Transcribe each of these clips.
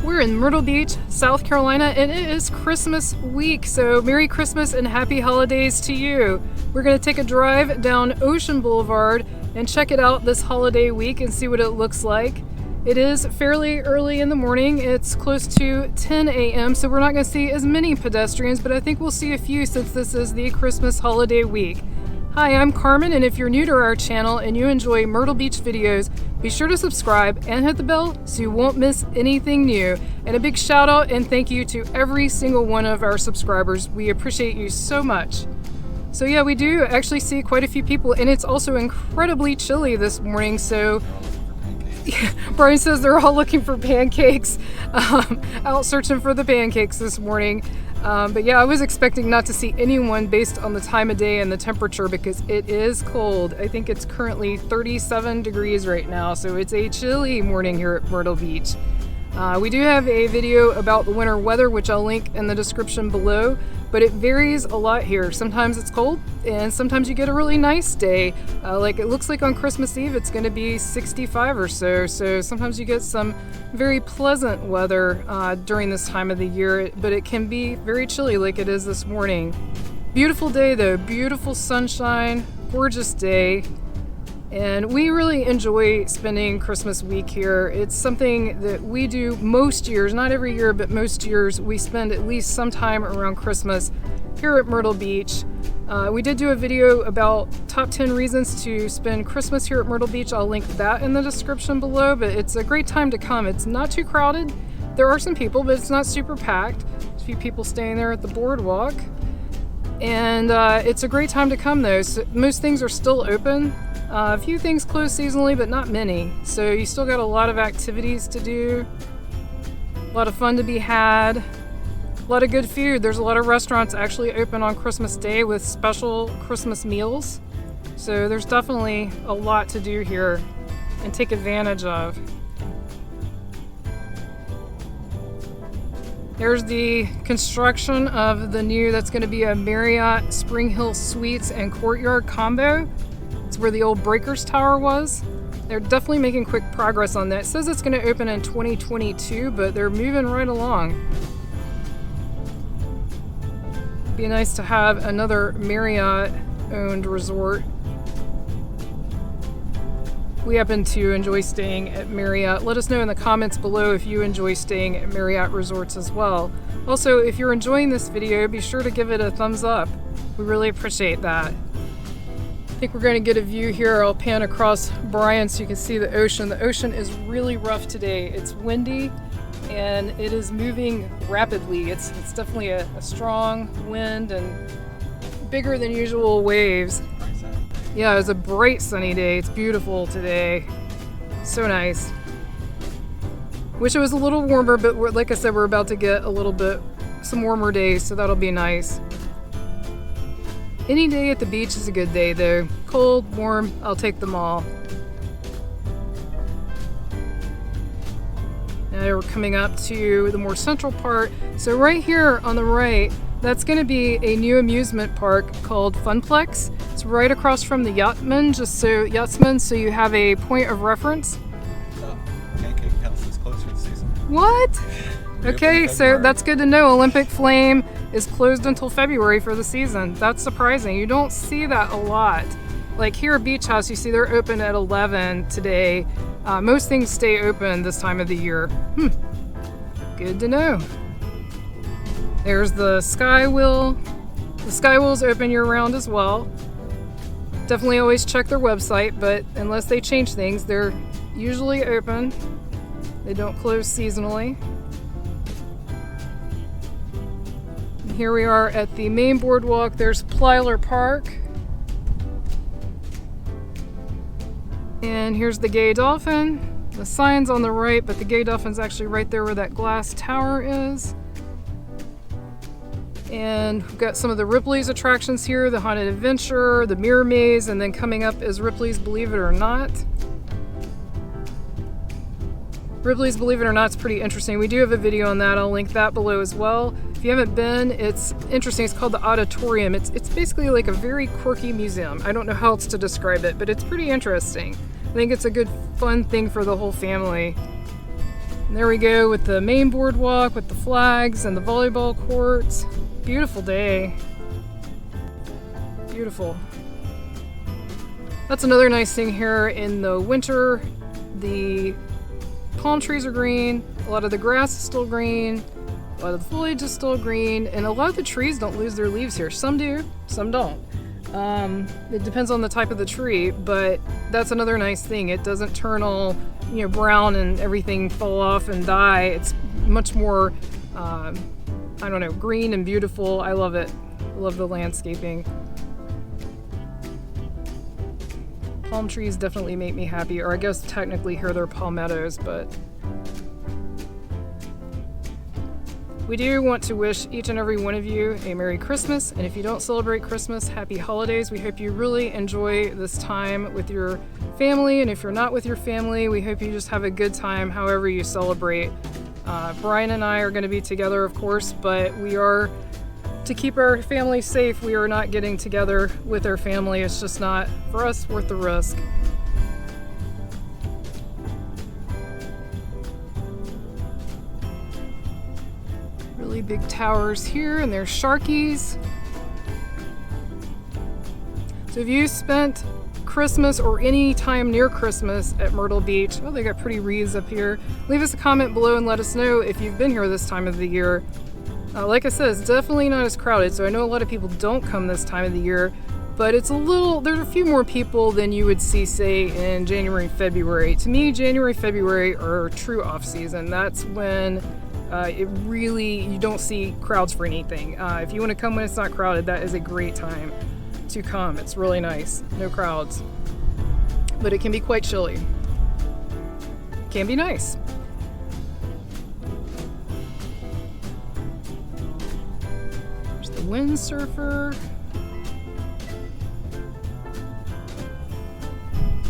We're in Myrtle Beach, South Carolina, and it is Christmas week, so Merry Christmas and Happy Holidays to you. We're going to take a drive down Ocean Boulevard and check it out this holiday week and see what it looks like. It is fairly early in the morning. It's close to 10 a.m., so we're not going to see as many pedestrians, but I think we'll see a few since this is the Christmas holiday week. Hi, I'm Carmen, and if you're new to our channel and you enjoy Myrtle Beach videos, be sure to subscribe and hit the bell so you won't miss anything new. And a big shout out and thank you to every single one of our subscribers. We appreciate you so much. So yeah, we do actually see quite a few people, and it's also incredibly chilly this morning, so Brian says they're all looking for pancakes, out searching for the pancakes this morning. But yeah, I was expecting not to see anyone based on the time of day and the temperature because it is cold. I think it's currently 37 degrees right now, so it's a chilly morning here at Myrtle Beach. We do have a video about the winter weather, which I'll link in the description below, but it varies a lot here. Sometimes it's cold, and sometimes you get a really nice day. Like it looks like on Christmas Eve, it's gonna be 65 or so. So sometimes you get some very pleasant weather during this time of the year, but it can be very chilly like it is this morning. Beautiful day though, beautiful sunshine, gorgeous day. And we really enjoy spending Christmas week here. It's something that we do most years, not every year, but most years we spend at least some time around Christmas here at Myrtle Beach. We did do a video about top 10 reasons to spend Christmas here at Myrtle Beach. I'll link that in the description below, but it's a great time to come. It's not too crowded. There are some people, but it's not super packed. There's a few people staying there at the boardwalk. And it's a great time to come though. So most things are still open. A few things close seasonally, but not many. So you still got a lot of activities to do, a lot of fun to be had, a lot of good food. There's a lot of restaurants actually open on Christmas Day with special Christmas meals. So there's definitely a lot to do here and take advantage of. There's the construction of the new, that's going to be a Marriott Spring Hill Suites and Courtyard combo. It's where the old Breakers Tower was. They're definitely making quick progress on that. It says it's going to open in 2022, but they're moving right along. Be nice to have another Marriott-owned resort. We happen to enjoy staying at Marriott. Let us know in the comments below if you enjoy staying at Marriott resorts as well. Also, if you're enjoying this video, be sure to give it a thumbs up. We really appreciate that. I think we're going to get a view here. I'll pan across Brian so you can see the ocean. The ocean is really rough today. It's windy and it is moving rapidly. It's definitely a strong wind and bigger than usual waves. Yeah, it was a bright sunny day. It's beautiful today. So nice. Wish it was a little warmer, but like I said, we're about to get a little bit some warmer days, so that'll be nice. Any day at the beach is a good day though. Cold, warm, I'll take them all. Now we're coming up to the more central part. So right here on the right, that's going to be a new amusement park called Funplex. It's right across from the Yachtsman, so you have a point of reference. Pancake House is closer this season. What? Okay, so that's good to know. Olympic Flame is closed until February for the season. That's surprising. You don't see that a lot. Like here at Beach House, you see they're open at 11 today. Most things stay open this time of the year. Good to know. There's the skywheel. The skywheel's open year-round as well. Definitely always check their website, but unless they change things, they're usually open. They don't close seasonally. Here we are at the main boardwalk. There's Plyler Park. And here's the Gay Dolphin. The sign's on the right, but the Gay Dolphin's actually right there where that glass tower is. And we've got some of the Ripley's attractions here, the Haunted Adventure, the Mirror Maze, and then coming up is Ripley's Believe It or Not. Ripley's Believe It or Not is pretty interesting. We do have a video on that. I'll link that below as well. If you haven't been, it's interesting. It's called the Auditorium. It's basically like a very quirky museum. I don't know how else to describe it, but it's pretty interesting. I think it's a good, fun thing for the whole family. And there we go with the main boardwalk with the flags and the volleyball courts. Beautiful day. Beautiful. That's another nice thing here in the winter. The palm trees are green, a lot of the grass is still green, a lot of the foliage is still green, and a lot of the trees don't lose their leaves here. Some do, some don't. It depends on the type of the tree, but that's another nice thing. It doesn't turn all, brown and everything fall off and die. It's much more, green and beautiful. I love it. I love the landscaping. Palm trees definitely make me happy, or I guess technically here they're palmettos, but we do want to wish each and every one of you a Merry Christmas, and if you don't celebrate Christmas, Happy Holidays. We hope you really enjoy this time with your family, and if you're not with your family, we hope you just have a good time however you celebrate. Brian and I are going to be together, of course, but we are, to keep our family safe, we are not getting together with our family. It's just not, for us, worth the risk. Really big towers here, and there's sharkies. So if you spent Christmas or any time near Christmas at Myrtle Beach, oh, they got pretty wreaths up here. Leave us a comment below and let us know if you've been here this time of the year. Like I said, it's definitely not as crowded, so I know a lot of people don't come this time of the year, but there's a few more people than you would see, say, in January and February. To me, January, February are true off-season. That's when you don't see crowds for anything. If you want to come when it's not crowded, that is a great time to come. It's really nice. No crowds. But it can be quite chilly. Can be nice. Windsurfer.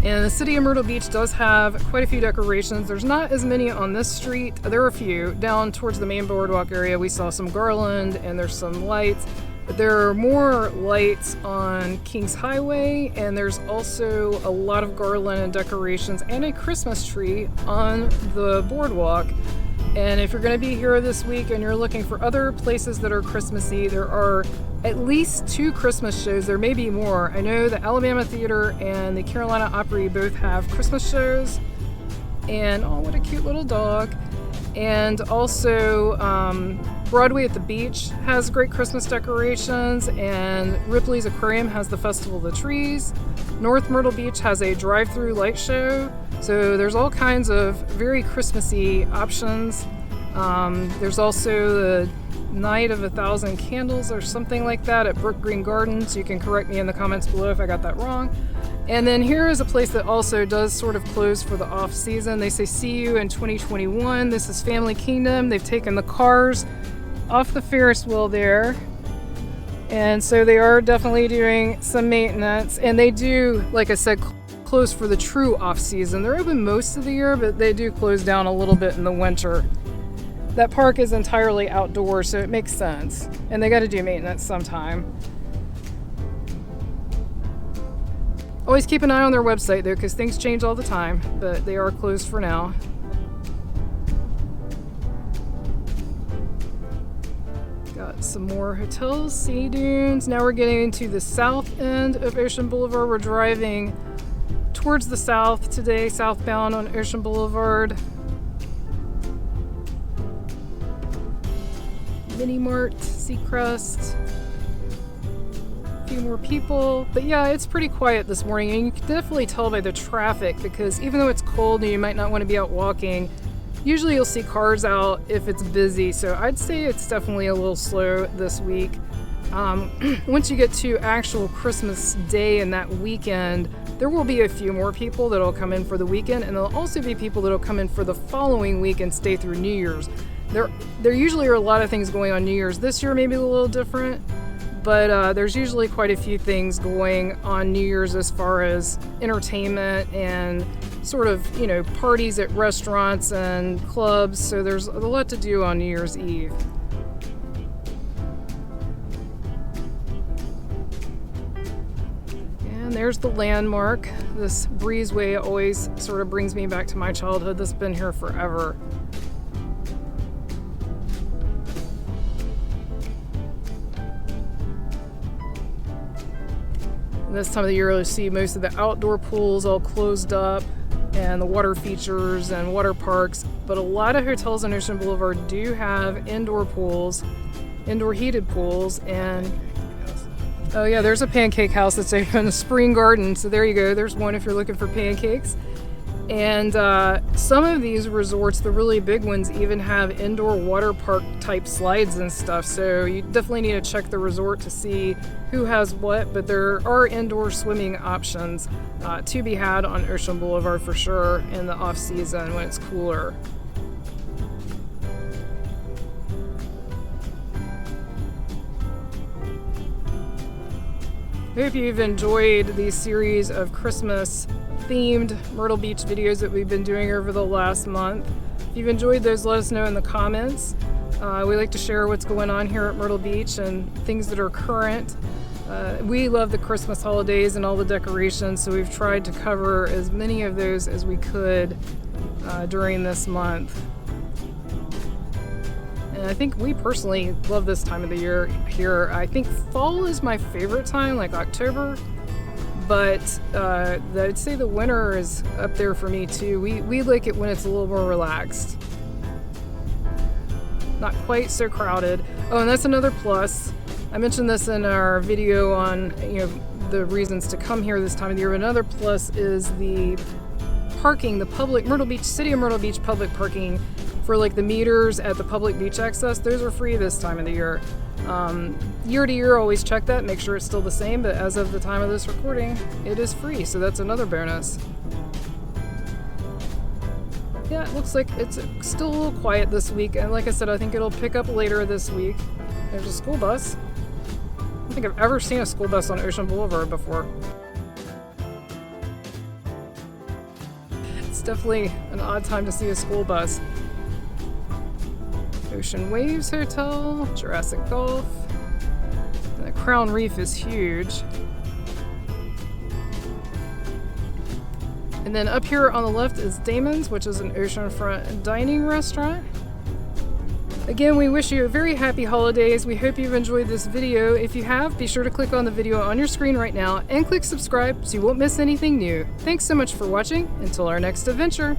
And the city of Myrtle Beach does have quite a few decorations. There's not as many on this street. There are a few. Down towards the main boardwalk area, we saw some garland and there's some lights. But there are more lights on Kings Highway, and there's also a lot of garland and decorations and a Christmas tree on the boardwalk. And if you're going to be here this week and you're looking for other places that are Christmassy, there are at least 2 Christmas shows. There may be more. I know the Alabama Theater and the Carolina Opry both have Christmas shows. And oh, what a cute little dog. And also Broadway at the Beach has great Christmas decorations, and Ripley's Aquarium has the Festival of the Trees. North Myrtle Beach has a drive-through light show. So there's all kinds of very Christmassy options. There's also the Night of 1,000 Candles or something like that at Brook Green Gardens. You can correct me in the comments below if I got that wrong. And then here is a place that also does sort of close for the off season. They say see you in 2021. This is Family Kingdom. They've taken the cars off the Ferris wheel there. And so they are definitely doing some maintenance. And they do, like I said, close for the true off-season. They're open most of the year, but they do close down a little bit in the winter. That park is entirely outdoors, so it makes sense. And they got to do maintenance sometime. Always keep an eye on their website though, because things change all the time, but they are closed for now. Got some more hotels, sea dunes. Now we're getting into the south end of Ocean Boulevard. We're driving towards the south today, southbound on Ocean Boulevard. Mini Mart, Seacrest, a few more people. But yeah, it's pretty quiet this morning, and you can definitely tell by the traffic, because even though it's cold and you might not want to be out walking, usually you'll see cars out if it's busy. So I'd say it's definitely a little slow this week. Once you get to actual Christmas Day and that weekend, there will be a few more people that'll come in for the weekend, and there'll also be people that'll come in for the following week and stay through New Year's. There usually are a lot of things going on New Year's. This year maybe a little different, but there's usually quite a few things going on New Year's as far as entertainment and sort of, parties at restaurants and clubs. So there's a lot to do on New Year's Eve. And there's the landmark. This breezeway always sort of brings me back to my childhood. This has been here forever. And this time of the year you'll see most of the outdoor pools all closed up and the water features and water parks, but a lot of hotels on Ocean Boulevard do have indoor pools, indoor heated pools. And oh yeah, there's a pancake house that's open, a spring garden, so there you go, there's one if you're looking for pancakes. And some of these resorts, the really big ones, even have indoor water park type slides and stuff, so you definitely need to check the resort to see who has what, but there are indoor swimming options to be had on Ocean Boulevard for sure in the off season when it's cooler. I hope you've enjoyed these series of Christmas themed Myrtle Beach videos that we've been doing over the last month. If you've enjoyed those, let us know in the comments. We like to share what's going on here at Myrtle Beach and things that are current. We love the Christmas holidays and all the decorations, so we've tried to cover as many of those as we could during this month. And I think we personally love this time of the year here. I think fall is my favorite time, like October. But I'd say the winter is up there for me too. We like it when it's a little more relaxed. Not quite so crowded. Oh, and that's another plus. I mentioned this in our video on the reasons to come here this time of the year. But another plus is the parking, the public City of Myrtle Beach public parking for like the meters at the public beach access. Those are free this time of the year. Year to year, always check that, make sure it's still the same, but as of the time of this recording, it is free, so that's another bonus. Yeah, it looks like it's still a little quiet this week, and like I said, I think it'll pick up later this week. There's a school bus. I don't think I've ever seen a school bus on Ocean Boulevard before. It's definitely an odd time to see a school bus. Ocean Waves Hotel, Jurassic Golf. And the Crown Reef is huge. And then up here on the left is Damon's, which is an oceanfront dining restaurant. Again, we wish you a very happy holidays. We hope you've enjoyed this video. If you have, be sure to click on the video on your screen right now and click subscribe so you won't miss anything new. Thanks so much for watching. Until our next adventure.